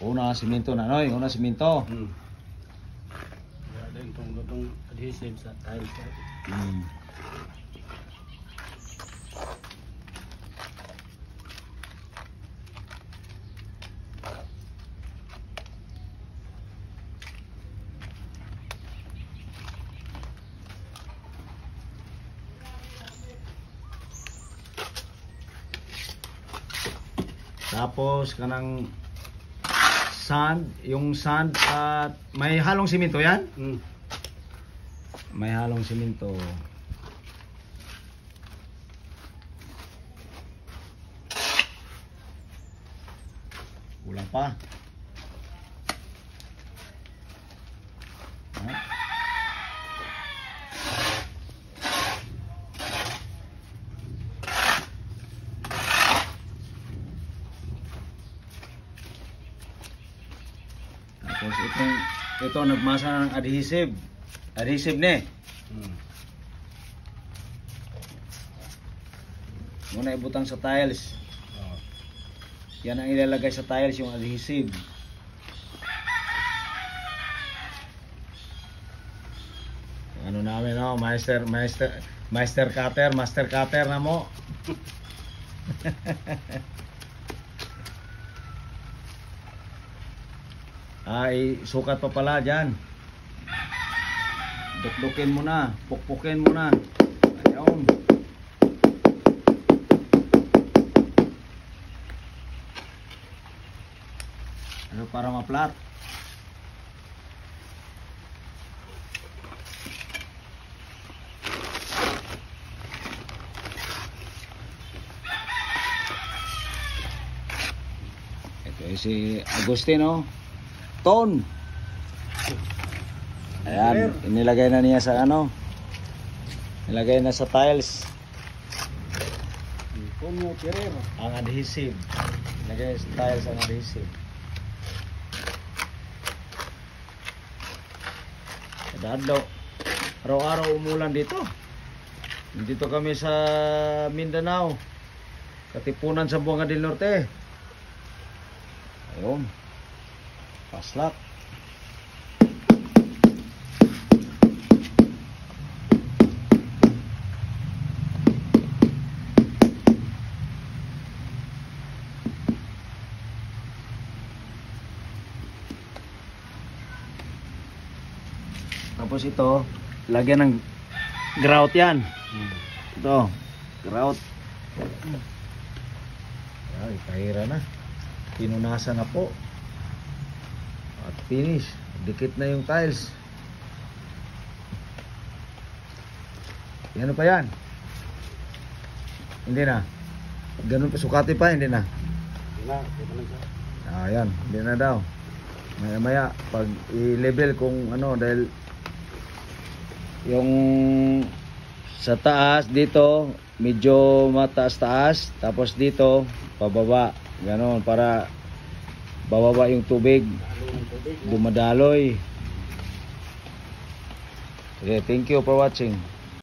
Una simento na noy, una simento. Ada itong adhesive sa tiles. Tapos kanang sand, yung sand at may halong simento yan? May halong simento. Kulang pa. Tapos ito nagmasa ng adhesive. Adhesive ne. Muna ibutang sa tiles. Yan ang ilalagay sa tiles, yung adhesive. Ano namin no, master cutter na mo. Ay, sukat pa pala dyan. Dukdukin mo na, pukpukin mo na. Ayun. Ano para ma-flat? Ito si Agustino. Ton. Ayan, inilagay na niya sa ano. Nilagay na sa tiles. Ang adhesive. Nilagay sa tiles ang adhesive. Dadlo. Araw-araw umulan dito. Dito kami sa Mindanao. Katipunan sa Buanga del Norte. Ayun. Paslak. Tapos ito, lagyan ng grout yan. Ito, grout. Ay, kahira na. Pinunasan na po. At finish. Dikit na yung tiles. Ano pa yan? Hindi na. Ganun pa, sukati pa, hindi na. Ayan, hindi na daw. Maya maya, pag i-level kung ano, dahil yung sa taas dito, medyo mataas-taas. Tapos dito, pababa. Ganon, para bababa yung tubig, dumadaloy. Okay, thank you for watching.